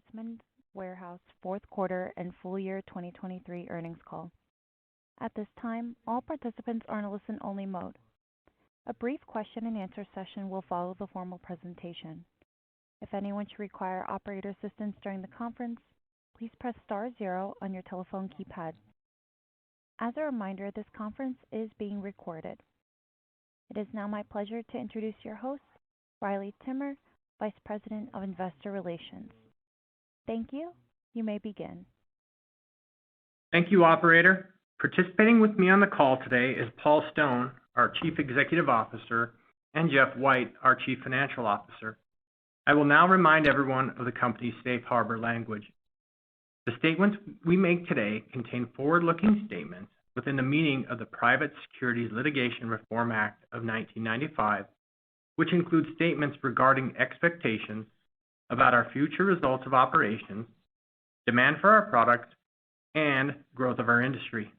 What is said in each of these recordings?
Sportsman Warehouse fourth quarter and full year 2023 earnings call. At this time, all participants are in a listen-only mode. A brief question-and-answer session will follow the formal presentation. If anyone should require operator assistance during the conference, please press star 0 on your telephone keypad. As a reminder, this conference is being recorded. It is now my pleasure to introduce your host, Riley Timmer, Vice President of Investor Relations. Thank you. You may begin. Thank you, Operator. Participating with me on the call today is Paul Stone, our Chief Executive Officer, and Jeff White, our Chief Financial Officer. I will now remind everyone of the company's safe harbor language. The statements we make today contain forward-looking statements within the meaning of the Private Securities Litigation Reform Act of 1995, which includes statements regarding expectations about our future results of operations, demand for our products, and growth of our industry.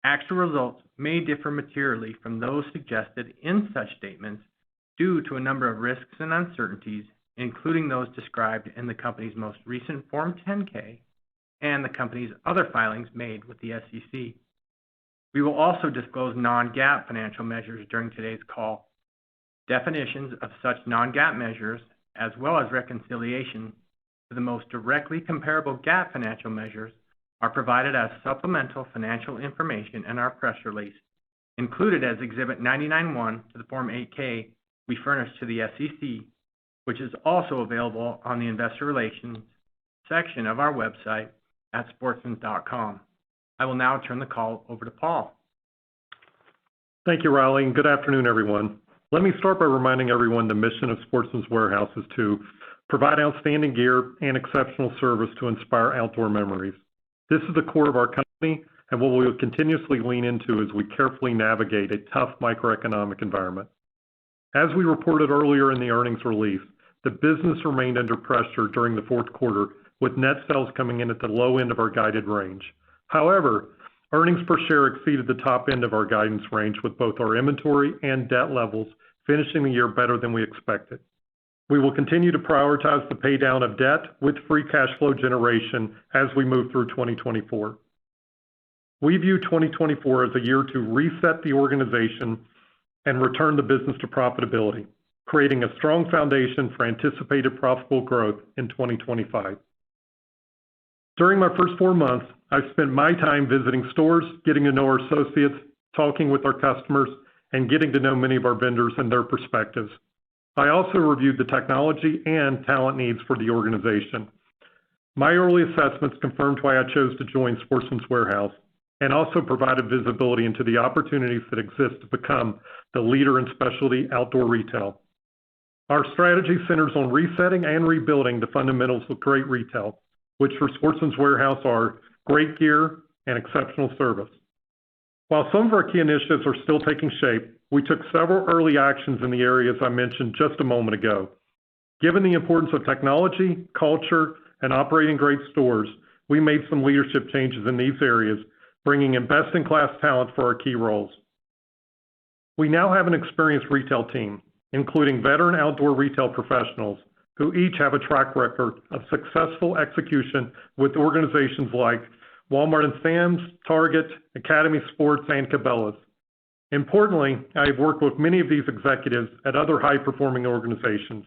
Actual results may differ materially from those suggested in such statements due to a number of risks and uncertainties, including those described in the company's most recent Form 10-K and the company's other filings made with the SEC. We will also disclose non-GAAP financial measures during today's call. Definitions of such non-GAAP measures, as well as reconciliation to the most directly comparable GAAP financial measures, are provided as supplemental financial information in our press release, included as Exhibit 99-1 to the Form 8-K we furnished to the SEC, which is also available on the Investor Relations section of our website at sportsman.com. I will now turn the call over to Paul. Thank you, Riley, and good afternoon, everyone. Let me start by reminding everyone the mission of Sportsman's Warehouse is to provide outstanding gear and exceptional service to inspire outdoor memories. This is the core of our company and what we will continuously lean into as we carefully navigate a tough microeconomic environment. As we reported earlier in the earnings release, the business remained under pressure during the fourth quarter, with net sales coming in at the low end of our guided range. However, earnings per share exceeded the top end of our guidance range, with both our inventory and debt levels finishing the year better than we expected. We will continue to prioritize the pay down of debt with free cash flow generation as we move through 2024. We view 2024 as a year to reset the organization and return the business to profitability, creating a strong foundation for anticipated profitable growth in 2025. During my first 4 months, I've spent my time visiting stores, getting to know our associates, talking with our customers, and getting to know many of our vendors and their perspectives. I also reviewed the technology and talent needs for the organization. My early assessments confirmed why I chose to join Sportsman's Warehouse and also provided visibility into the opportunities that exist to become the leader in specialty outdoor retail. Our strategy centers on resetting and rebuilding the fundamentals of great retail, which for Sportsman's Warehouse are great gear and exceptional service. While some of our key initiatives are still taking shape, we took several early actions in the areas I mentioned just a moment ago. Given the importance of technology, culture, and operating great stores, we made some leadership changes in these areas, bringing in best-in-class talent for our key roles. We now have an experienced retail team, including veteran outdoor retail professionals, who each have a track record of successful execution with organizations like Walmart and Sam's, Target, Academy Sports, and Cabela's. Importantly, I have worked with many of these executives at other high-performing organizations.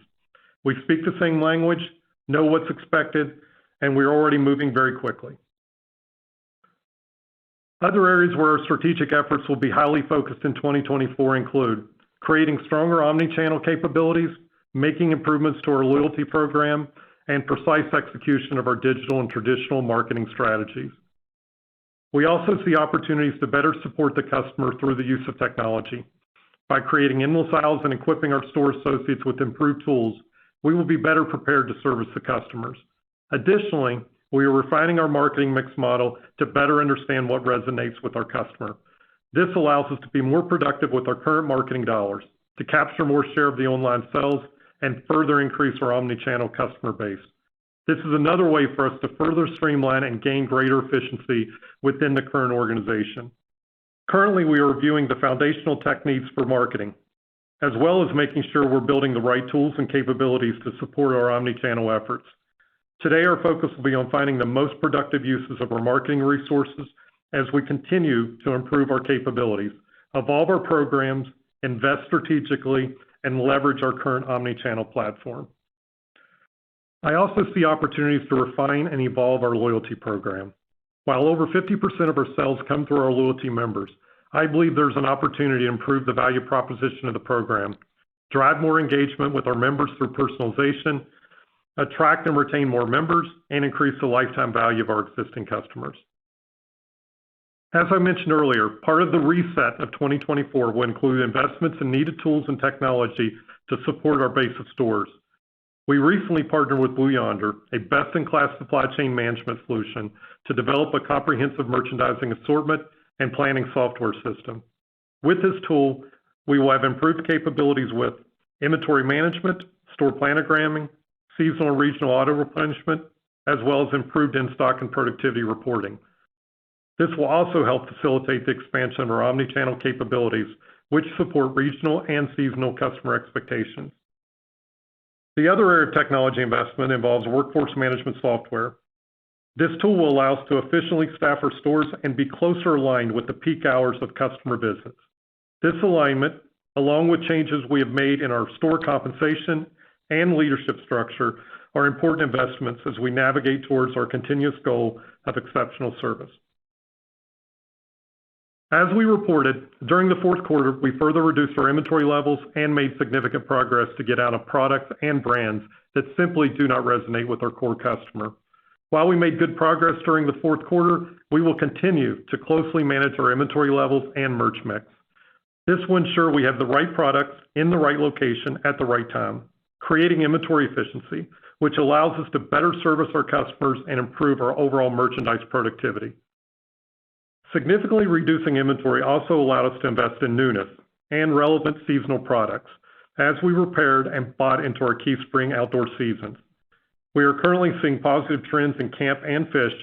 We speak the same language, know what's expected, and we're already moving very quickly. Other areas where our strategic efforts will be highly focused in 2024 include creating stronger omni-channel capabilities, making improvements to our loyalty program, and precise execution of our digital and traditional marketing strategies. We also see opportunities to better support the customer through the use of technology. By creating endless aisles and equipping our store associates with improved tools, we will be better prepared to service the customers. Additionally, we are refining our marketing mix model to better understand what resonates with our customer. This allows us to be more productive with our current marketing dollars, to capture more share of the online sales, and further increase our omni-channel customer base. This is another way for us to further streamline and gain greater efficiency within the current organization. Currently, we are reviewing the foundational techniques for marketing, as well as making sure we're building the right tools and capabilities to support our omni-channel efforts. Today, our focus will be on finding the most productive uses of our marketing resources as we continue to improve our capabilities, evolve our programs, invest strategically, and leverage our current omni-channel platform. I also see opportunities to refine and evolve our loyalty program. While over 50% of our sales come through our loyalty members, I believe there's an opportunity to improve the value proposition of the program, drive more engagement with our members through personalization, attract and retain more members, and increase the lifetime value of our existing customers. As I mentioned earlier, part of the reset of 2024 will include investments in needed tools and technology to support our base of stores. We recently partnered with Blue Yonder, a best-in-class supply chain management solution, to develop a comprehensive merchandising assortment and planning software system. With this tool, we will have improved capabilities with inventory management, store planogramming, seasonal and regional auto replenishment, as well as improved in-stock and productivity reporting. This will also help facilitate the expansion of our omni-channel capabilities, which support regional and seasonal customer expectations. The other area of technology investment involves workforce management software. This tool will allow us to efficiently staff our stores and be closer aligned with the peak hours of customer visits. This alignment, along with changes we have made in our store compensation and leadership structure, are important investments as we navigate towards our continuous goal of exceptional service. As we reported, during the fourth quarter, we further reduced our inventory levels and made significant progress to get out of products and brands that simply do not resonate with our core customer. While we made good progress during the fourth quarter, we will continue to closely manage our inventory levels and merch mix. This will ensure we have the right products in the right location at the right time, creating inventory efficiency, which allows us to better service our customers and improve our overall merchandise productivity. Significantly reducing inventory also allowed us to invest in newness and relevant seasonal products as we repaired and bought into our key spring outdoor seasons. We are currently seeing positive trends in camp and fish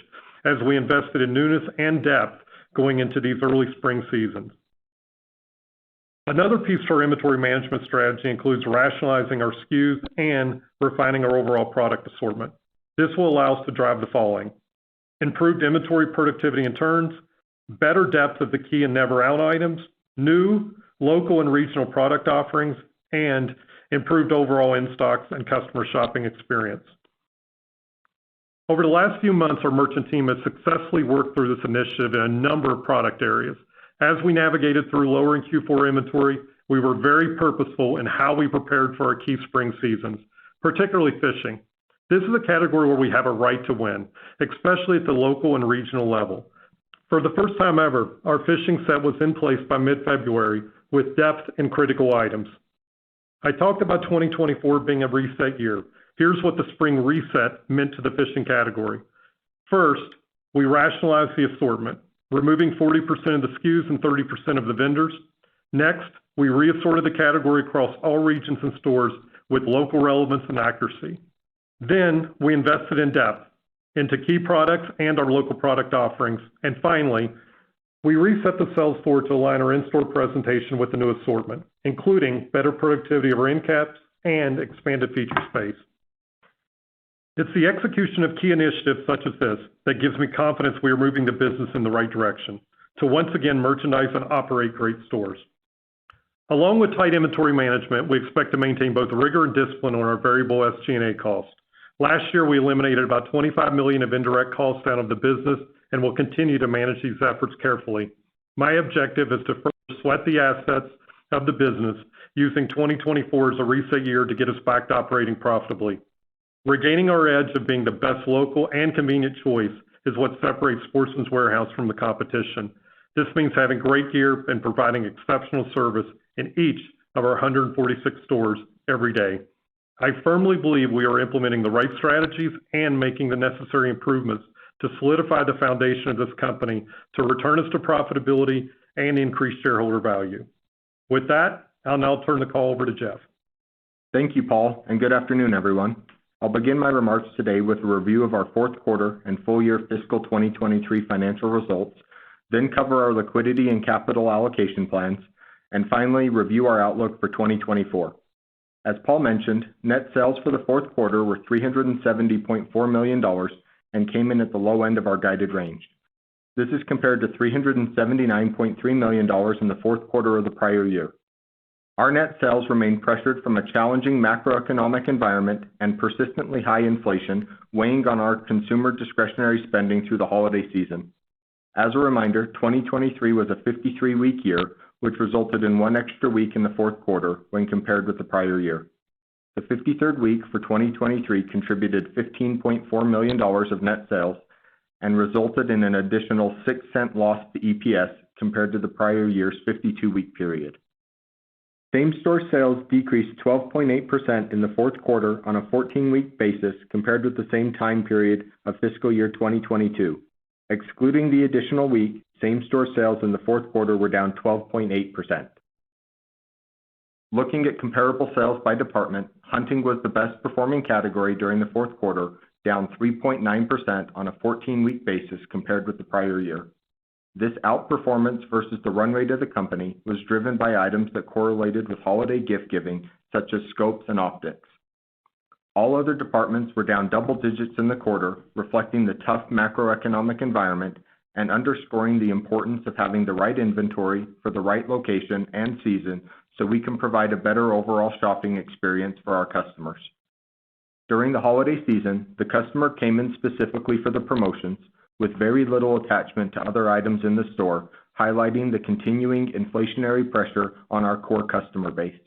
as we invested in newness and depth going into these early spring seasons. Another piece to our inventory management strategy includes rationalizing our SKUs and refining our overall product assortment. This will allow us to drive the following: improved inventory productivity and turns, better depth of the key and never out items, new, local, and regional product offerings, and improved overall in-stocks and customer shopping experience. Over the last few months, our merchant team has successfully worked through this initiative in a number of product areas. As we navigated through lowering Q4 inventory, we were very purposeful in how we prepared for our key spring seasons, particularly fishing. This is a category where we have a right to win, especially at the local and regional level. For the first time ever, our fishing set was in place by mid-February with depth and critical items. I talked about 2024 being a reset year. Here's what the spring reset meant to the fishing category. First, we rationalized the assortment, removing 40% of the SKUs and 30% of the vendors. Next, we reassorted the category across all regions and stores with local relevance and accuracy. Then, we invested in depth into key products and our local product offerings. And finally, we reset the sales floor to align our in-store presentation with the new assortment, including better productivity of our end caps and expanded feature space. It's the execution of key initiatives such as this that gives me confidence we are moving the business in the right direction to once again merchandise and operate great stores. Along with tight inventory management, we expect to maintain both rigor and discipline on our variable SG&A costs. Last year, we eliminated about $25 million of indirect costs out of the business and will continue to manage these efforts carefully. My objective is to further sweat the assets of the business, using 2024 as a reset year to get us back to operating profitably. Regaining our edge of being the best local and convenient choice is what separates Sportsman's Warehouse from the competition. This means having great gear and providing exceptional service in each of our 146 stores every day. I firmly believe we are implementing the right strategies and making the necessary improvements to solidify the foundation of this company to return us to profitability and increase shareholder value. With that, I'll now turn the call over to Jeff. Thank you, Paul, and good afternoon, everyone. I'll begin my remarks today with a review of our fourth quarter and full year fiscal 2023 financial results, then cover our liquidity and capital allocation plans, and finally review our outlook for 2024. As Paul mentioned, net sales for the fourth quarter were $370.4 million and came in at the low end of our guided range. This is compared to $379.3 million in the fourth quarter of the prior year. Our net sales remain pressured from a challenging macroeconomic environment and persistently high inflation weighing on our consumer discretionary spending through the holiday season. As a reminder, 2023 was a 53-week year, which resulted in one extra week in the fourth quarter when compared with the prior year. The 53rd week for 2023 contributed $15.4 million of net sales and resulted in an additional 6-cent loss to EPS compared to the prior year's 52-week period. Same-store sales decreased 12.8% in the fourth quarter on a 14-week basis compared with the same time period of fiscal year 2022. Excluding the additional week, same-store sales in the fourth quarter were down 12.8%. Looking at comparable sales by department, hunting was the best performing category during the fourth quarter, down 3.9% on a 14-week basis compared with the prior year. This outperformance versus the run rate of the company was driven by items that correlated with holiday gift giving, such as scopes and optics. All other departments were down double digits in the quarter, reflecting the tough macroeconomic environment and underscoring the importance of having the right inventory for the right location and season so we can provide a better overall shopping experience for our customers. During the holiday season, the customer came in specifically for the promotions, with very little attachment to other items in the store, highlighting the continuing inflationary pressure on our core customer base.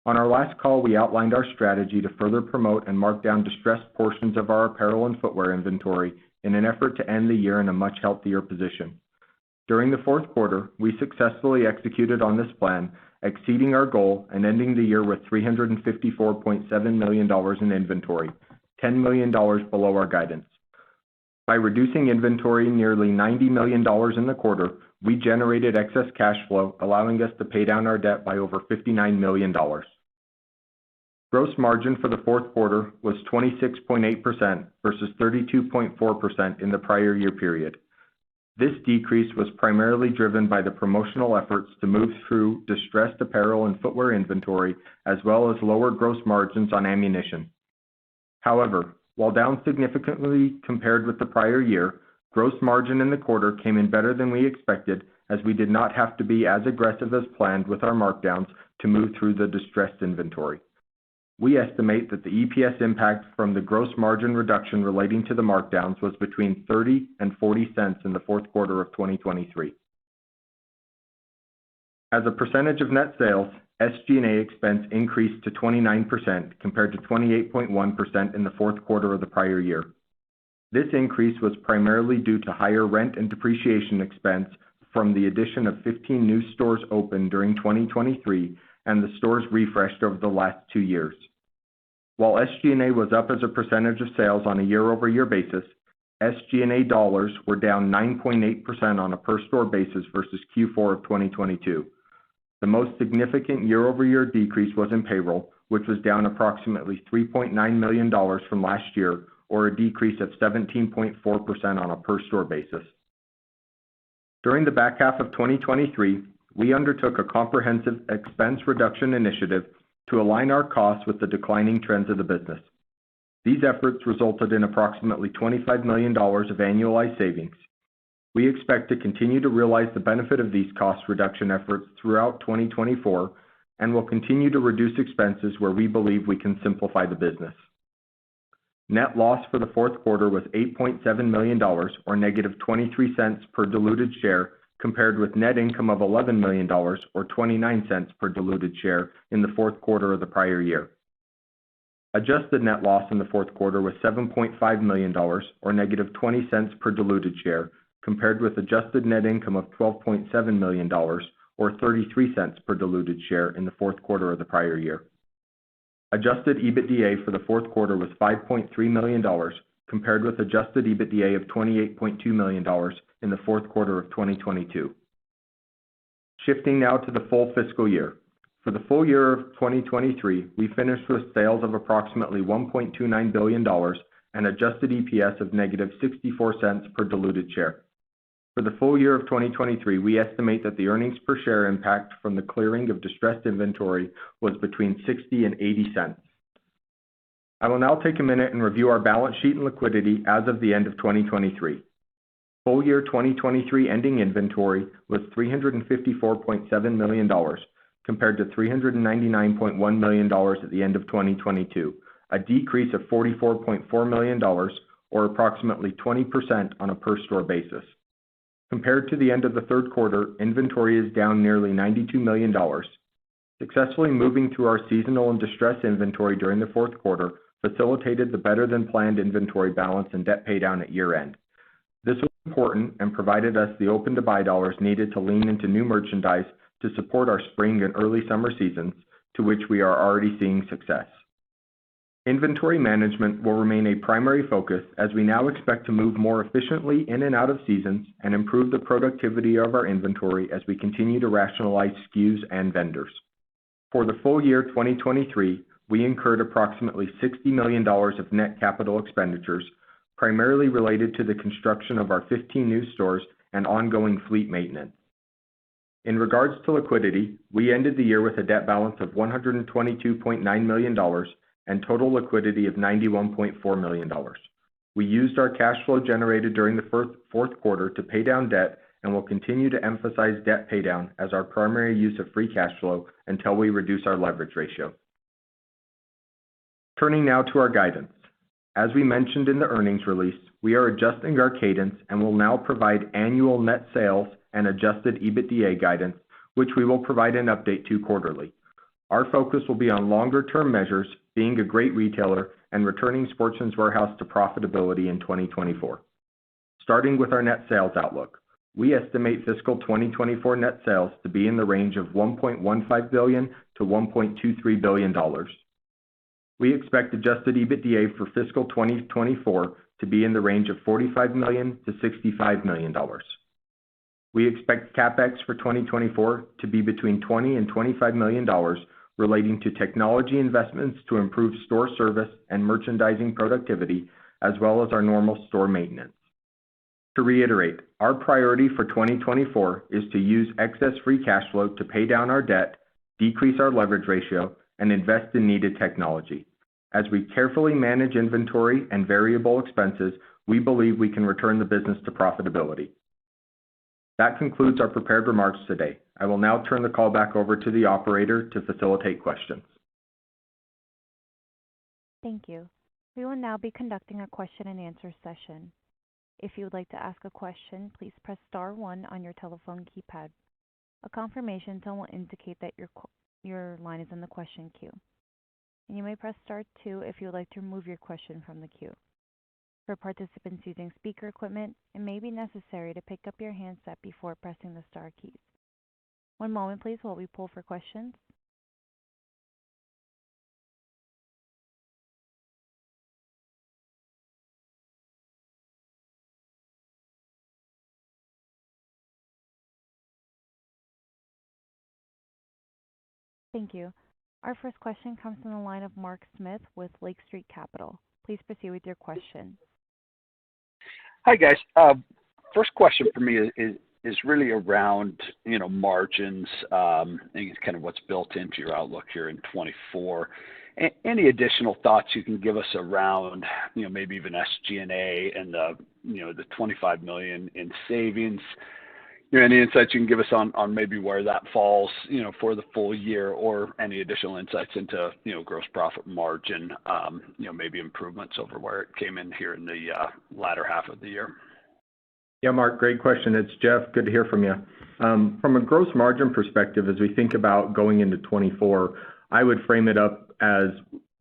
On our last call, we outlined our strategy to further promote and mark down distressed portions of our apparel and footwear inventory in an effort to end the year in a much healthier position. During the fourth quarter, we successfully executed on this plan, exceeding our goal and ending the year with $354.7 million in inventory, $10 million below our guidance. By reducing inventory nearly $90 million in the quarter, we generated excess cash flow, allowing us to pay down our debt by over $59 million. Gross margin for the fourth quarter was 26.8% versus 32.4% in the prior year period. This decrease was primarily driven by the promotional efforts to move through distressed apparel and footwear inventory, as well as lower gross margins on ammunition. However, while down significantly compared with the prior year, gross margin in the quarter came in better than we expected, as we did not have to be as aggressive as planned with our markdowns to move through the distressed inventory. We estimate that the EPS impact from the gross margin reduction relating to the markdowns was between 30 and 40 cents in the fourth quarter of 2023. As a percentage of net sales, SG&A expense increased to 29% compared to 28.1% in the fourth quarter of the prior year. This increase was primarily due to higher rent and depreciation expense from the addition of 15 new stores opened during 2023 and the stores refreshed over the last 2 years. While SG&A was up as a percentage of sales on a year-over-year basis, SG&A dollars were down 9.8% on a per-store basis versus Q4 of 2022. The most significant year-over-year decrease was in payroll, which was down approximately $3.9 million from last year, or a decrease of 17.4% on a per-store basis. During the back half of 2023, we undertook a comprehensive expense reduction initiative to align our costs with the declining trends of the business. These efforts resulted in approximately $25 million of annualized savings. We expect to continue to realize the benefit of these cost reduction efforts throughout 2024 and will continue to reduce expenses where we believe we can simplify the business. Net loss for the fourth quarter was $8.7 million, or negative 23 cents per diluted share, compared with net income of $11 million, or 29 cents per diluted share in the fourth quarter of the prior year. Adjusted net loss in the fourth quarter was $7.5 million, or negative 20 cents per diluted share, compared with adjusted net income of $12.7 million, or 33 cents per diluted share in the fourth quarter of the prior year. Adjusted EBITDA for the fourth quarter was $5.3 million, compared with adjusted EBITDA of $28.2 million in the fourth quarter of 2022. Shifting now to the full fiscal year. For the full year of 2023, we finished with sales of approximately $1.29 billion and adjusted EPS of negative 64 cents per diluted share. For the full year of 2023, we estimate that the earnings per share impact from the clearing of distressed inventory was between 60 and 80 cents. I will now take a minute and review our balance sheet and liquidity as of the end of 2023. Full year 2023 ending inventory was $354.7 million, compared to $399.1 million at the end of 2022, a decrease of $44.4 million, or approximately 20% on a per-store basis. Compared to the end of the third quarter, inventory is down nearly $92 million. Successfully moving through our seasonal and distressed inventory during the fourth quarter facilitated the better-than-planned inventory balance and debt paydown at year-end. This was important and provided us the open-to-buy dollars needed to lean into new merchandise to support our spring and early summer seasons, to which we are already seeing success. Inventory management will remain a primary focus as we now expect to move more efficiently in and out of seasons and improve the productivity of our inventory as we continue to rationalize SKUs and vendors. For the full year 2023, we incurred approximately $60 million of net capital expenditures, primarily related to the construction of our 15 new stores and ongoing fleet maintenance. In regards to liquidity, we ended the year with a debt balance of $122.9 million and total liquidity of $91.4 million. We used our cash flow generated during the fourth quarter to pay down debt and will continue to emphasize debt paydown as our primary use of free cash flow until we reduce our leverage ratio. Turning now to our guidance. As we mentioned in the earnings release, we are adjusting our cadence and will now provide annual net sales and adjusted EBITDA guidance, which we will provide an update to quarterly. Our focus will be on longer-term measures, being a great retailer, and returning Sportsman's Warehouse to profitability in 2024. Starting with our net sales outlook, we estimate fiscal 2024 net sales to be in the range of $1.15 billion to $1.23 billion. We expect adjusted EBITDA for fiscal 2024 to be in the range of $45 million to $65 million. We expect CapEx for 2024 to be between $20 and $25 million, relating to technology investments to improve store service and merchandising productivity, as well as our normal store maintenance. To reiterate, our priority for 2024 is to use excess free cash flow to pay down our debt, decrease our leverage ratio, and invest in needed technology. As we carefully manage inventory and variable expenses, we believe we can return the business to profitability. That concludes our prepared remarks today. I will now turn the call back over to the operator to facilitate questions. Thank you. We will now be conducting a question-and-answer session. If you would like to ask a question, please press star 1 on your telephone keypad. A confirmation tone will indicate that your line is in the question queue. And you may press star 2 if you would like to remove your question from the queue. For participants using speaker equipment, it may be necessary to pick up your handset before pressing the star keys. One moment, please, while we pull for questions. Thank you. Our first question comes from the line of Mark Smith with Lake Street Capital. Please proceed with your question. Hi, guys. First question for me is really around, margins. I think it's kind of what's built into your outlook here in 24. Any additional thoughts you can give us around, maybe even SG&A and the $25 million in savings? Any insights you can give us on maybe where that falls, for the full year, or any additional insights into, gross profit margin, maybe improvements over where it came in here in the latter half of the year? Yeah, Mark, great question. It's Jeff. Good to hear from you. From a gross margin perspective, as we think about going into 24, I would frame it up as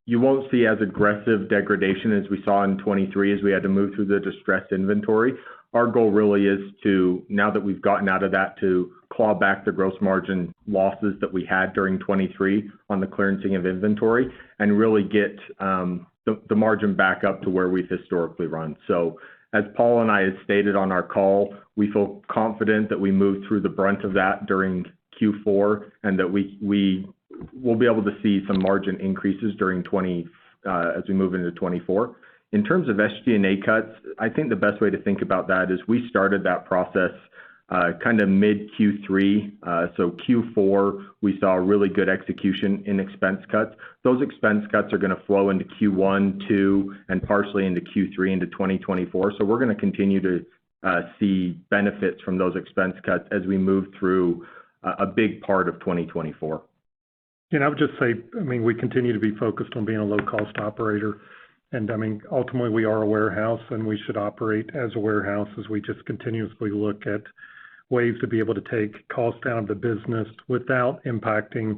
you won't see as aggressive degradation as we saw in 23 as we had to move through the distressed inventory. Our goal really is to, now that we've gotten out of that, to claw back the gross margin losses that we had during 23 on the clearancing of inventory and really get the margin back up to where we've historically run. So as Paul and I had stated on our call, we feel confident that we moved through the brunt of that during Q4 and that we will be able to see some margin increases during as we move into 24. In terms of SG&A cuts, I think the best way to think about that is we started that process kind of mid Q3. So Q4, we saw really good execution in expense cuts. Those expense cuts are going to flow into Q1, 2, and partially into Q3 into 2024. So we're going to continue to see benefits from those expense cuts as we move through a big part of 2024. And I would just say, I mean, we continue to be focused on being a low-cost operator. And I mean, ultimately, we are a warehouse, and we should operate as a warehouse as we just continuously look at ways to be able to take costs down of the business without impacting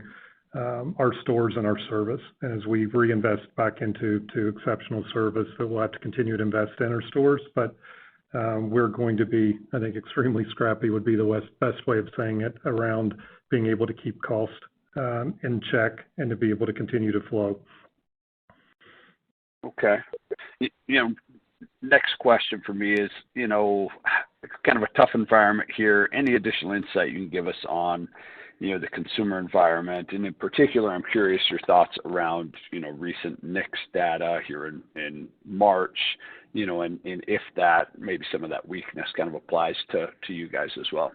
our stores and our service. And as we reinvest back into exceptional service, that we'll have to continue to invest in our stores. But we're going to be, I think, extremely scrappy would be the best way of saying it, around being able to keep cost in check and to be able to continue to flow. Okay. Next question for me is, kind of a tough environment here. Any additional insight you can give us on, the consumer environment? And in particular, I'm curious your thoughts around, recent NICS data here in March, and if that, maybe some of that weakness kind of applies to you guys as well.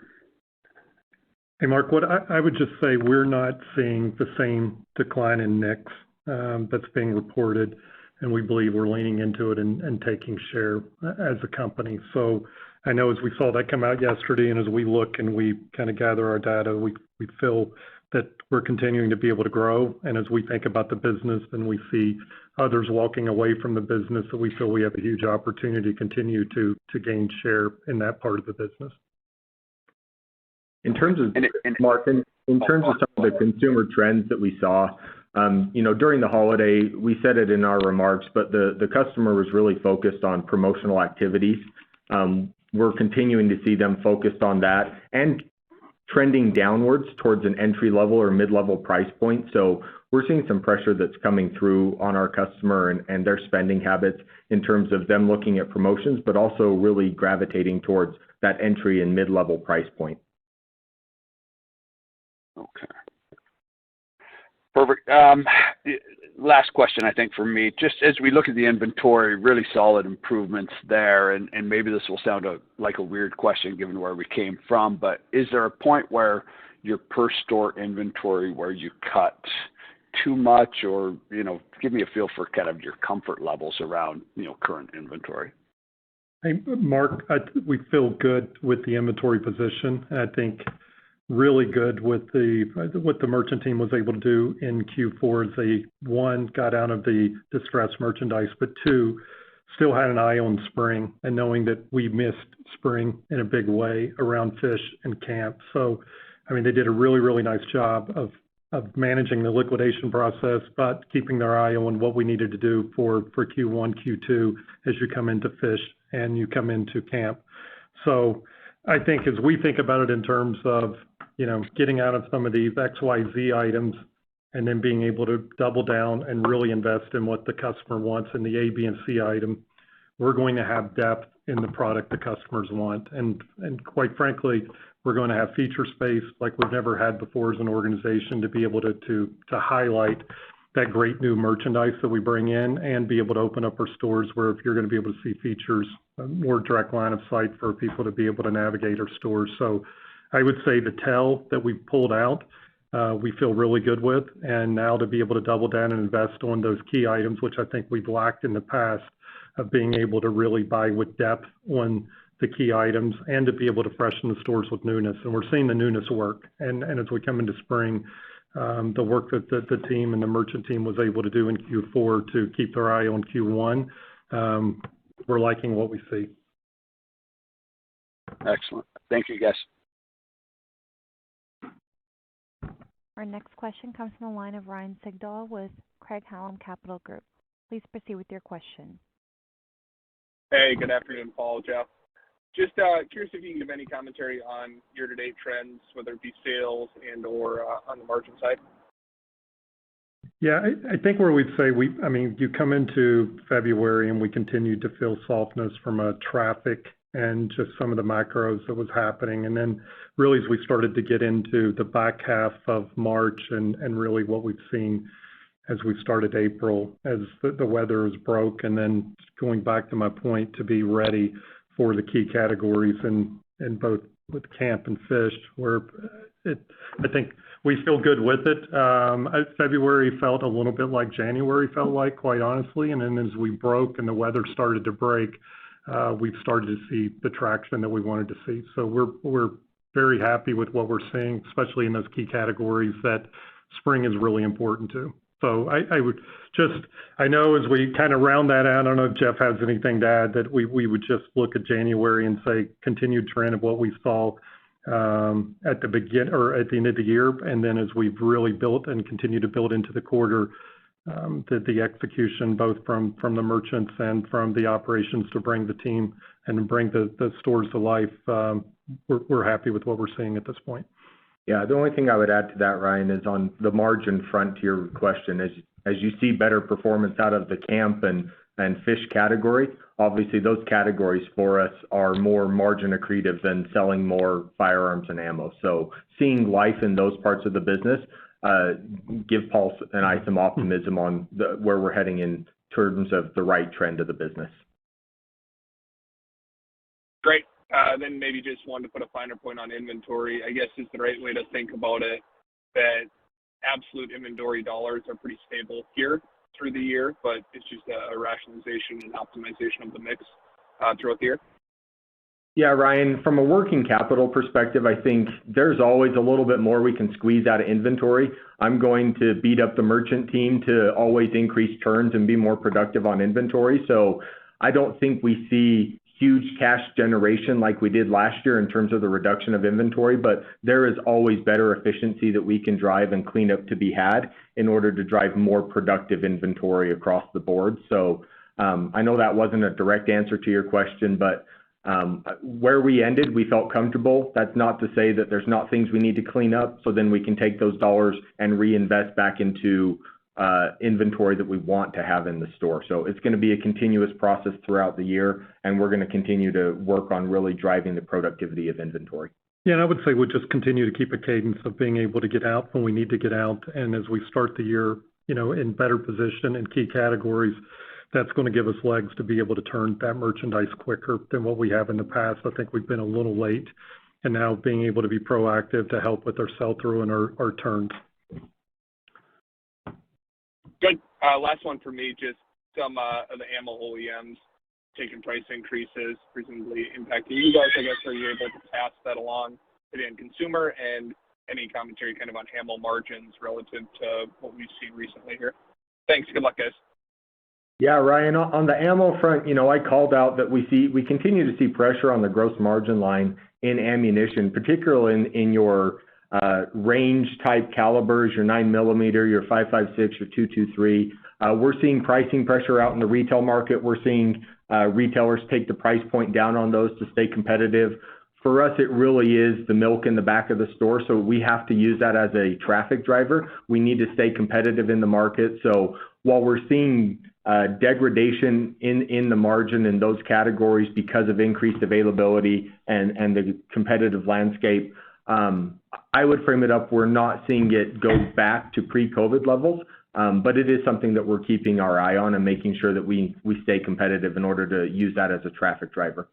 Hey, Mark, what I would just say, we're not seeing the same decline in NICS that's being reported, and we believe we're leaning into it and taking share as a company. So I know as we saw that come out yesterday, and as we look and we kind of gather our data, we feel that we're continuing to be able to grow. And as we think about the business and we see others walking away from the business, that we feel we have a huge opportunity to continue to gain share in that part of the business. In terms of, Mark, in terms of some of the consumer trends that we saw, during the holiday, we said it in our remarks, but the customer was really focused on promotional activities. We're continuing to see them focused on that and trending downwards towards an entry-level or mid-level price point. So we're seeing some pressure that's coming through on our customer and their spending habits in terms of them looking at promotions, but also really gravitating towards that entry and mid-level price point. Okay. Perfect. Last question, I think, for me. Just as we look at the inventory, really solid improvements there, and maybe this will sound like a weird question given where we came from, but is there a point where your per store inventory where you cut too much, or, give me a feel for kind of your comfort levels around, current inventory? Hey, Mark, we feel good with the inventory position. And I think really good with what the merchant team was able to do in Q4 as they, one, got out of the distressed merchandise, but two, still had an eye on spring and knowing that we missed spring in a big way around fish and camp. So, I mean, they did a really, really nice job of managing the liquidation process, but keeping their eye on what we needed to do for Q1, Q2 as you come into fish and you come into camp. So I think as we think about it in terms of, getting out of some of these XYZ items and then being able to double down and really invest in what the customer wants in the A, B, and C item, we're going to have depth in the product the customers want. And quite frankly, we're going to have feature space like we've never had before as an organization to be able to highlight that great new merchandise that we bring in and be able to open up our stores where if you're going to be able to see features, more direct line of sight for people to be able to navigate our stores. So I would say the tail that we pulled out, we feel really good with. And now to be able to double down and invest on those key items, which I think we've lacked in the past, of being able to really buy with depth on the key items and to be able to freshen the stores with newness. And we're seeing the newness work. And as we come into spring, the work that the team and the merchant team was able to do in Q4 to keep their eye on Q1, we're liking what we see. Excellent. Thank you, guys. Our next question comes from the line of Ryan Sigdahl with Craig-Hallum Capital Group. Please proceed with your question. Hey, good afternoon, Paul, Jeff. Just curious if you can give any commentary on year-to-date trends, whether it be sales and or on the margin side. Yeah, I think where we'd say you come into February and we continued to feel softness from a traffic and just some of the macros that was happening. And then really as we started to get into the back half of March and really what we've seen as we started April, as the weather has broke, and then going back to my point, to be ready for the key categories in both with camp and fish, where I think we feel good with it. February felt a little bit like January felt like, quite honestly, and then as we broke and the weather started to break, we've started to see the traction that we wanted to see. So we're very happy with what we're seeing, especially in those key categories that spring is really important to. So I know as we kind of round that out, I don't know if Jeff has anything to add, that we would just look at January and say continued trend of what we saw at the end of the year, and then as we've really built and continue to build into the quarter, the execution both from the merchants and from the operations to bring the team and bring the stores to life, we're happy with what we're seeing at this point. Yeah, the only thing I would add to that, Ryan, is on the margin front to your question. As you see better performance out of the camp and fish category, obviously those categories for us are more margin accretive than selling more firearms and ammo. So seeing life in those parts of the business give Paul and I some optimism on where we're heading in terms of the right trend of the business. Great. Then maybe just wanted to put a finer point on inventory. I guess is the right way to think about it that absolute inventory dollars are pretty stable here through the year, but it's just a rationalization and optimization of the mix throughout the year? Yeah, Ryan, from a working capital perspective, I think there's always a little bit more we can squeeze out of inventory. I'm going to beat up the merchant team to always increase turns and be more productive on inventory. So I don't think we see huge cash generation like we did last year in terms of the reduction of inventory, but there is always better efficiency that we can drive and clean up to be had in order to drive more productive inventory across the board. So I know that wasn't a direct answer to your question, but where we ended, we felt comfortable. That's not to say that there's not things we need to clean up, so then we can take those dollars and reinvest back into inventory that we want to have in the store. So it's going to be a continuous process throughout the year, and we're going to continue to work on really driving the productivity of inventory. Yeah, and I would say we'll just continue to keep a cadence of being able to get out when we need to get out, and as we start the year, in better position in key categories, that's going to give us legs to be able to turn that merchandise quicker than what we have in the past. I think we've been a little late, and now being able to be proactive to help with our sell-through and our turns. Good. Last one for me, just some of the ammo OEMs taking price increases, presumably impacting you guys. I guess, are you able to pass that along to the end consumer, and any commentary kind of on ammo margins relative to what we've seen recently here? Thanks. Good luck, guys. Yeah, Ryan, on the ammo front, I called out that we continue to see pressure on the gross margin line in ammunition, particularly in your range type calibers, your 9mm, your 5.56, your 223. We're seeing pricing pressure out in the retail market. We're seeing retailers take the price point down on those to stay competitive. For us, it really is the milk in the back of the store, so we have to use that as a traffic driver. We need to stay competitive in the market. So while we're seeing degradation in the margin in those categories because of increased availability and the competitive landscape, I would frame it up, we're not seeing it go back to pre-COVID levels, but it is something that we're keeping our eye on and making sure that we stay competitive in order to use that as a traffic driver.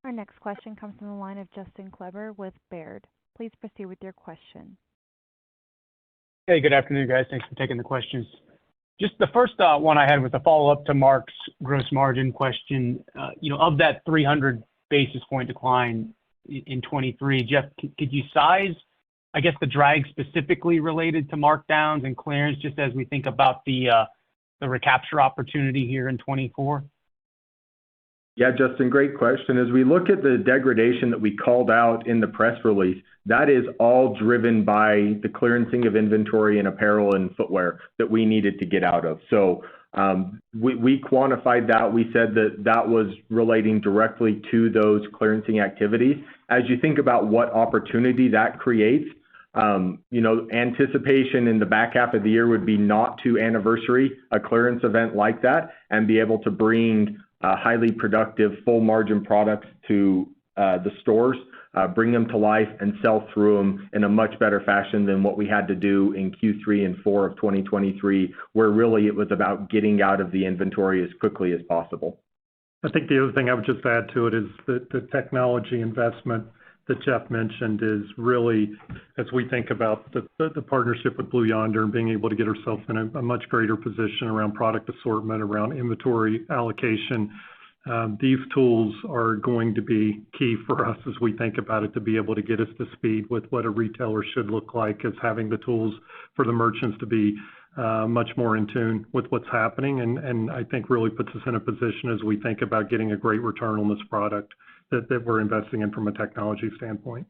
Our next question comes from the line of Justin Kleber with Baird. Please proceed with your question. Hey, good afternoon, guys. Thanks for taking the questions. Just the first one I had was a follow-up to Mark's gross margin question. Of that 300 basis point decline in 23, Jeff, could you size, I guess, the drag specifically related to markdowns and clearance, just as we think about the recapture opportunity here in 24? Yeah, Justin, great question. As we look at the degradation that we called out in the press release, that is all driven by the clearancing of inventory in apparel and footwear that we needed to get out of. So we quantified that. We said that was relating directly to those clearancing activities. As you think about what opportunity that creates, anticipation in the back half of the year would be not to anniversary a clearance event like that and be able to bring highly productive full margin products to the stores bring them to life, and sell through them in a much better fashion than what we had to do in Q3 and 4 of 2023, where really it was about getting out of the inventory as quickly as possible. I think the other thing I would just add to it is that the technology investment that Jeff mentioned is really, as we think about the partnership with Blue Yonder and being able to get ourselves in a much greater position around product assortment, around inventory allocation, these tools are going to be key for us as we think about it, to be able to get us to speed with what a retailer should look like, is having the tools for the merchants to be much more in tune with what's happening, and I think really puts us in a position as we think about getting a great return on this product that we're investing in from a technology standpoint.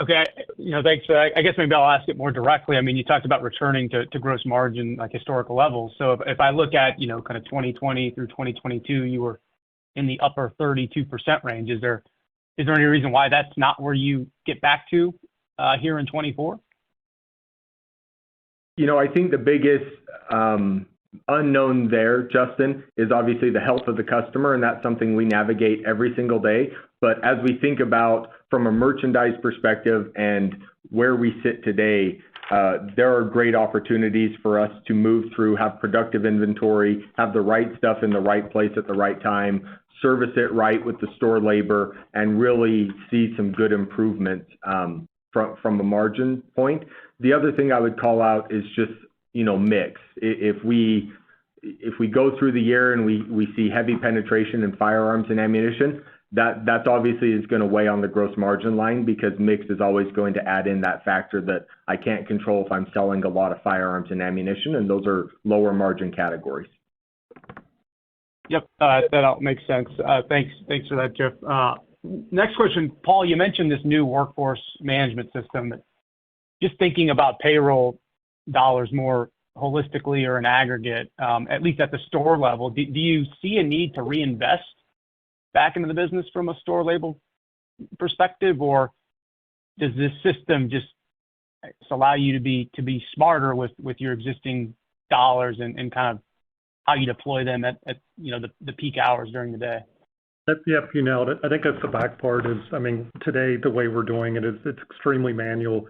Okay, thanks for that. I guess maybe I'll ask it more directly. I mean, you talked about returning to gross margin, like historical levels. So if I look at, kind of 2020 through 2022, you were in the upper 32% range. Is there any reason why that's not where you get back to here in 24? I think the biggest unknown there, Justin, is obviously the health of the customer, and that's something we navigate every single day. But as we think about from a merchandise perspective and where we sit today, there are great opportunities for us to move through, have productive inventory, have the right stuff in the right place at the right time, service it right with the store labor, and really see some good improvements from a margin point. The other thing I would call out is just mix. If we go through the year and we see heavy penetration in firearms and ammunition, that's obviously is going to weigh on the gross margin line, because mix is always going to add in that factor that I can't control if I'm selling a lot of firearms and ammunition, and those are lower margin categories. Yep, that all makes sense. Thanks for that, Jeff. Next question, Paul, you mentioned this new workforce management system. Just thinking about payroll dollars more holistically or in aggregate, at least at the store level, do you see a need to reinvest back into the business from a store label perspective, or does this system just allow you to be smarter with your existing dollars and kind of how you deploy them at the peak hours during the day? Yep, you nailed it. I think that's the back part is, today the way we're doing it is it's extremely manual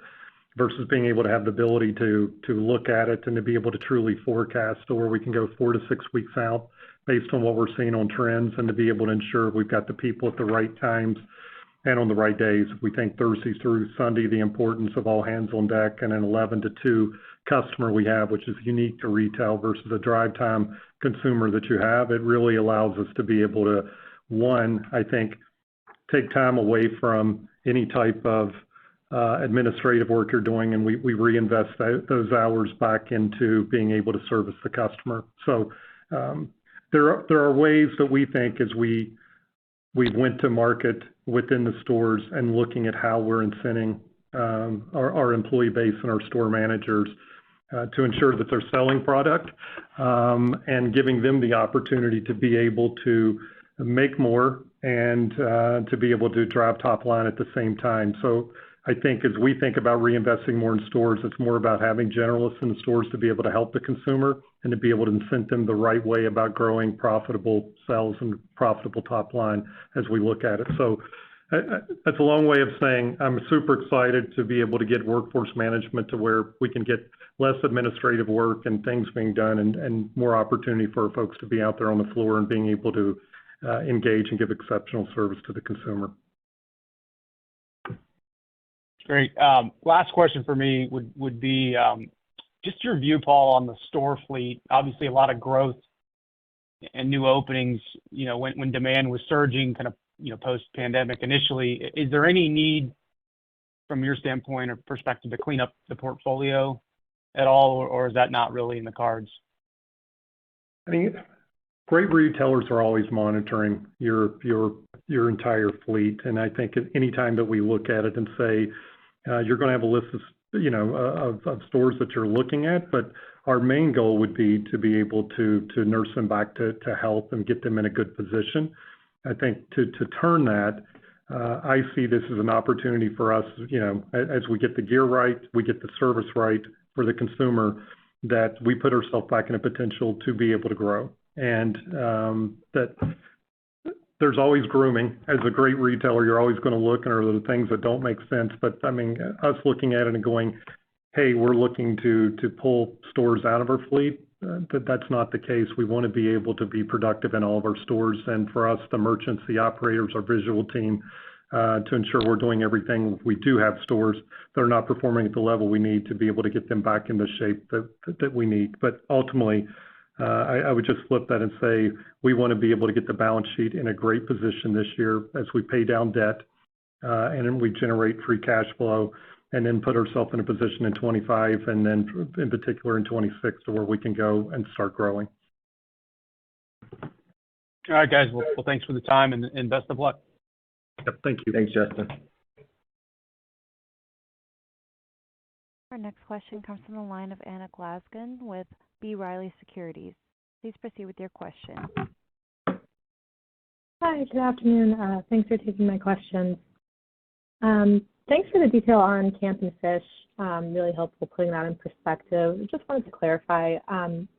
versus being able to have the ability to look at it and to be able to truly forecast, or we can go 4 to 6 weeks out based on what we're seeing on trends, and to be able to ensure we've got the people at the right times and on the right days. We think Thursday through Sunday, the importance of all hands on deck, and an 11 to 2 customer we have, which is unique to retail versus a drive time consumer that you have. It really allows us to be able to, one, I think, take time away from any type of administrative work you're doing, and we reinvest those hours back into being able to service the customer. So there are ways that we think as we went to market within the stores and looking at how we're incenting our employee base and our store managers to ensure that they're selling product and giving them the opportunity to be able to make more and to be able to drive top line at the same time. So I think as we think about reinvesting more in stores, it's more about having generalists in the stores to be able to help the consumer and to be able to incent them the right way about growing profitable sales and profitable top line as we look at it. So that's a long way of saying I'm super excited to be able to get workforce management to where we can get less administrative work and things being done, and more opportunity for folks to be out there on the floor and being able to engage and give exceptional service to the consumer. Great. Last question for me would be just your view, Paul, on the store fleet. Obviously, a lot of growth and new openings, when demand was surging kind of, post-pandemic initially. Is there any need from your standpoint or perspective to clean up the portfolio at all, or is that not really in the cards? Great retailers are always monitoring your entire fleet, and I think at any time that we look at it and say you're going to have a list of stores that you're looking at, but our main goal would be to be able to nurse them back to health and get them in a good position. I think to turn that, I see this as an opportunity for us, as we get the gear right, we get the service right for the consumer, that we put ourselves back in a potential to be able to grow. And that there's always grooming. As a great retailer, you're always going to look and are the things that don't make sense. But I mean, us looking at it and going, hey, we're looking to pull stores out of our fleet. That's not the case. We want to be able to be productive in all of our stores. And for us, the merchants, the operators, our visual team, to ensure we're doing everything. We do have stores that are not performing at the level we need to be able to get them back in the shape that we need. But ultimately, I would just flip that and say we want to be able to get the balance sheet in a great position this year as we pay down debt and then we generate free cash flow, and then put ourselves in a position in 25 and then in particular in 26 to where we can go and start growing. All right, guys. Well, thanks for the time and best of luck. Yep, thank you. Thanks, Justin. Our next question comes from the line of Anna Glassgen with B. Riley Securities. Please proceed with your question. Hi, good afternoon. Thanks for taking my questions. Thanks for the detail on Camp and Fish. Really helpful putting that in perspective. Just wanted to clarify,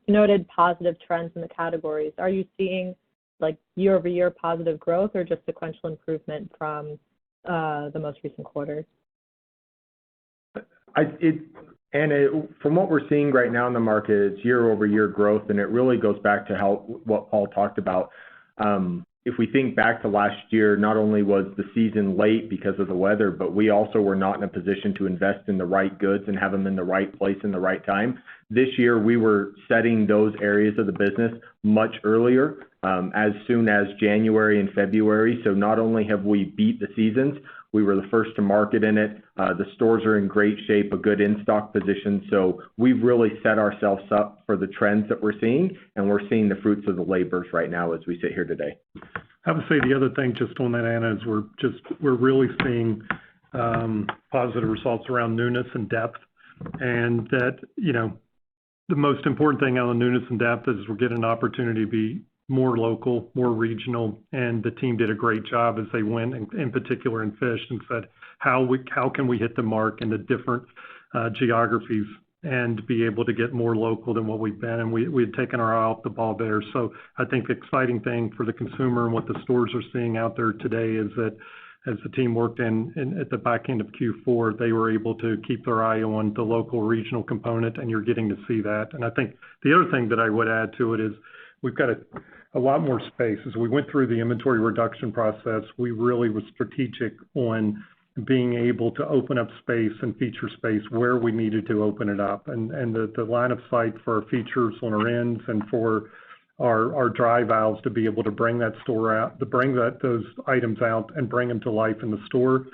noted positive trends in the categories. Are you seeing like year-over-year positive growth or just sequential improvement from the most recent quarter? From what we're seeing right now in the market, it's year-over-year growth, and it really goes back to what Paul talked about. If we think back to last year, not only was the season late because of the weather, but we also were not in a position to invest in the right goods and have them in the right place in the right time. This year, we were setting those areas of the business much earlier, as soon as January and February. So not only have we beat the seasons, we were the first to market in it. The stores are in great shape, a good in-stock position. So we've really set ourselves up for the trends that we're seeing, and we're seeing the fruits of the labors right now as we sit here today. I would say the other thing just on that, Anna, is we're really seeing positive results around newness and depth, and that, you know, the most important thing on the newness and depth is we're getting an opportunity to be more local, more regional, and the team did a great job as they went, in particular in Fish, and said, how can we hit the mark in the different geographies and be able to get more local than what we've been, and we had taken our eye off the ball there. So I think the exciting thing for the consumer and what the stores are seeing out there today is that as the team worked in at the back end of Q4, they were able to keep their eye on the local regional component, and you're getting to see that. And I think the other thing that I would add to it is we've got a lot more space. As we went through the inventory reduction process, we really were strategic on being able to open up space and feature space where we needed to open it up. And the line of sight for our features on our ends and for our dry valves to be able to bring that store out, to bring those items out and bring them to life in the store,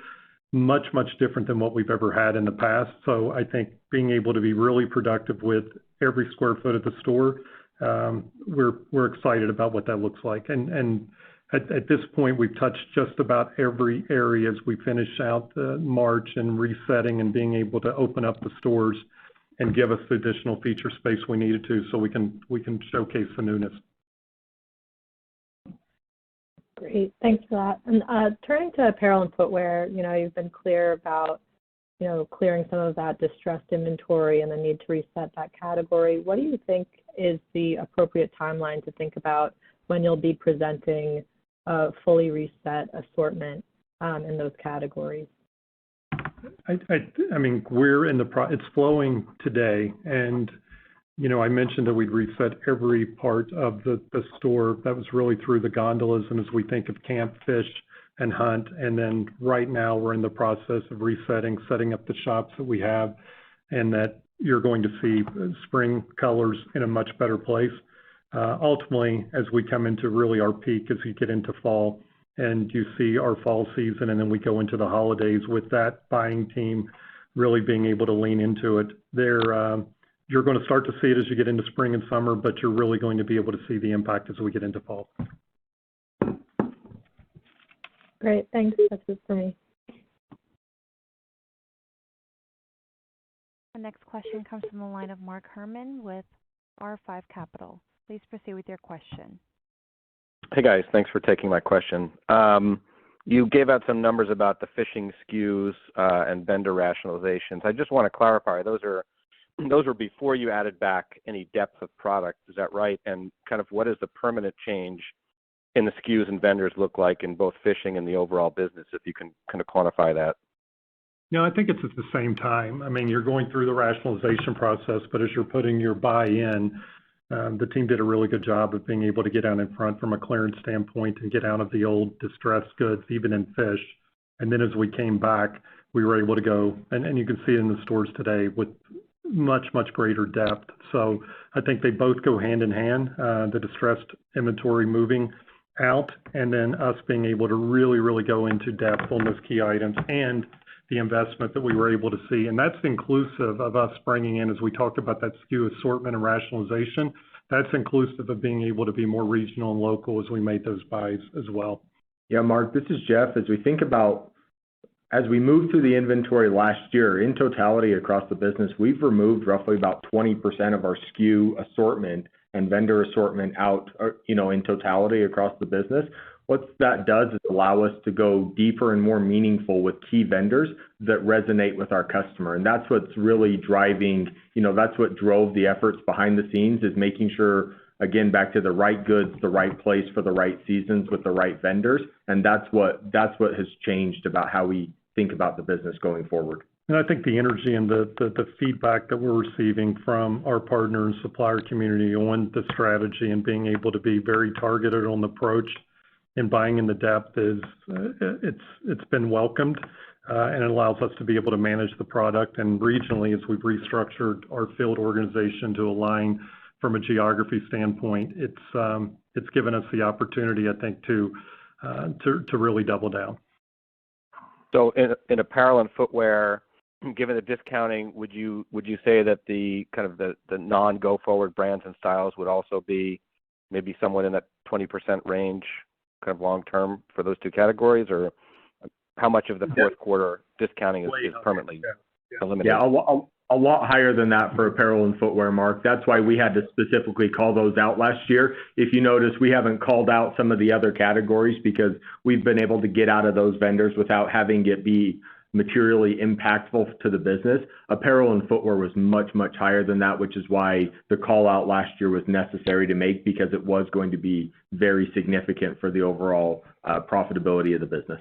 much different than what we've ever had in the past. So I think being able to be really productive with every square foot of the store, we're excited about what that looks like. And at this point, we've touched just about every area as we finish out March and resetting and being able to open up the stores and give us the additional feature space we needed to, so we can showcase the newness. Great, thanks for that. And turning to apparel and footwear, you know, you've been clear about, you know, clearing some of that distressed inventory and the need to reset that category. What do you think is the appropriate timeline to think about when you'll be presenting a fully reset assortment in those categories? I mean, we're in it's flowing today, and you know, I mentioned that we'd reset every part of the store. That was really through the gondolas, and as we think of Camp, Fish, and Hunt, and then right now we're in the process of setting up the shops that we have, and that you're going to see spring colors in a much better place. Ultimately, as we come into really our peak, as we get into fall, and you see our fall season, and then we go into the holidays with that buying team really being able to lean into it. You're going to start to see it as you get into spring and summer, but you're really going to be able to see the impact as we get into fall. Great, thanks. That's it for me. The next question comes from the line of Mark Herman with R5 Capital. Please proceed with your question. Hey guys, thanks for taking my question. You gave out some numbers about the fishing SKUs and vendor rationalizations. I just want to clarify, those were before you added back any depth of product, is that right? And kind of what is the permanent change in the SKUs and vendors look like in both fishing and the overall business, if you can kind of quantify that. No, I think it's at the same time. I mean, you're going through the rationalization process, but as you're putting your buy in, the team did a really good job of being able to get out in front from a clearance standpoint and get out of the old distressed goods, even in fish. And then as we came back, we were able to go, and you can see it in the stores today, with much, much greater depth. So I think they both go hand in hand, the distressed inventory moving out, and then us being able to really, really go into depth on those key items and the investment that we were able to see. And that's inclusive of us bringing in, as we talked about that SKU assortment and rationalization, that's inclusive of being able to be more regional and local as we made those buys as well. Yeah, Mark, this is Jeff. As we think about, as we moved through the inventory last year, in totality across the business, we've removed roughly about 20% of our SKU assortment and vendor assortment out, in totality across the business. What that does is allow us to go deeper and more meaningful with key vendors that resonate with our customer. And that's what's really driving, that's what drove the efforts behind the scenes, is making sure, again, back to the right goods, the right place for the right seasons with the right vendors. And that's what has changed about how we think about the business going forward. And I think the energy and the feedback that we're receiving from our partner and supplier community on the strategy and being able to be very targeted on the approach and buying in the depth is, it's been welcomed, and it allows us to be able to manage the product. And regionally, as we've restructured our field organization to align from a geography standpoint, it's given us the opportunity, I think, to really double down. So in apparel and footwear, given the discounting, would you say that the kind of the non-go forward brands and styles would also be maybe somewhat in that 20% range, kind of long term for those two categories, or how much of the fourth quarter discounting is permanently eliminated? Yeah, a lot higher than that for apparel and footwear, Mark. That's why we had to specifically call those out last year. If you notice, we haven't called out some of the other categories because we've been able to get out of those vendors without having it be materially impactful to the business. Apparel and footwear was much, much higher than that, which is why the call out last year was necessary to make, because it was going to be very significant for the overall profitability of the business.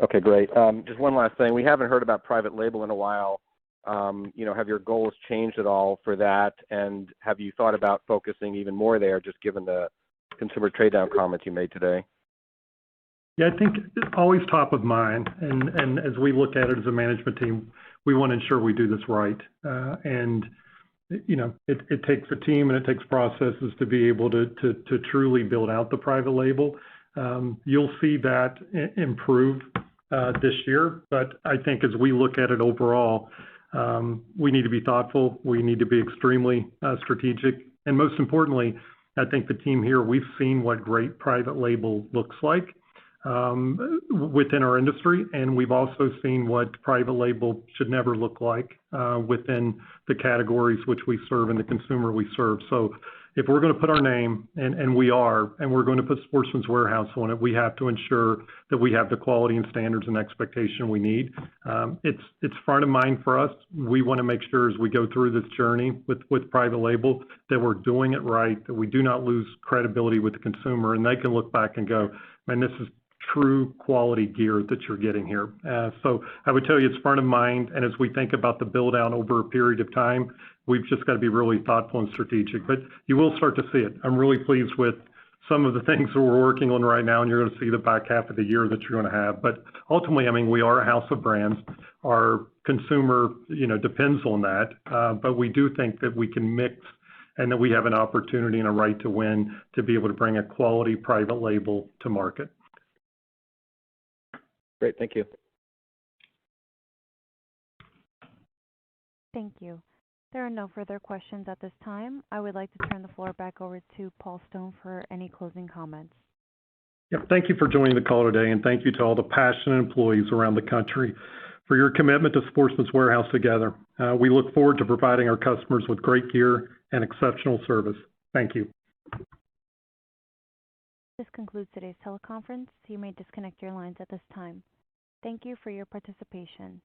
Okay, great. Just one last thing. We haven't heard about private label in a while. Have your goals changed at all for that? And have you thought about focusing even more there, just given the consumer trade down comments you made today? Yeah, I think it's always top of mind. And as we look at it as a management team, we want to ensure we do this right. It takes a team and it takes processes to be able to truly build out the private label. You'll see that improve this year. But I think as we look at it overall, we need to be thoughtful. We need to be extremely strategic. And most importantly, I think the team here, we've seen what great private label looks like within our industry. And we've also seen what private label should never look like within the categories which we serve and the consumer we serve. So if we're going to put our name, and we are, and we're going to put Sportsman's Warehouse on it, we have to ensure that we have the quality and standards and expectation we need. It's front of mind for us. We want to make sure as we go through this journey with private label that we're doing it right, that we do not lose credibility with the consumer, and they can look back and go, man, this is true quality gear that you're getting here. So I would tell you it's front of mind, and as we think about the build out over a period of time, we've just got to be really thoughtful and strategic. But you will start to see it. I'm really pleased with some of the things that we're working on right now, and you're going to see the back half of the year that you're going to have. But ultimately, I mean, we are a house of brands. Our consumer, depends on that. But we do think that we can mix and that we have an opportunity and a right to win to be able to bring a quality private label to market. Great, thank you. Thank you. There are no further questions at this time. I would like to turn the floor back over to Paul Stone for any closing comments. Yep, thank you for joining the call today, and thank you to all the passionate employees around the country for your commitment to Sportsman's Warehouse together. We look forward to providing our customers with great gear and exceptional service. Thank you. This concludes today's teleconference. You may disconnect your lines at this time. Thank you for your participation.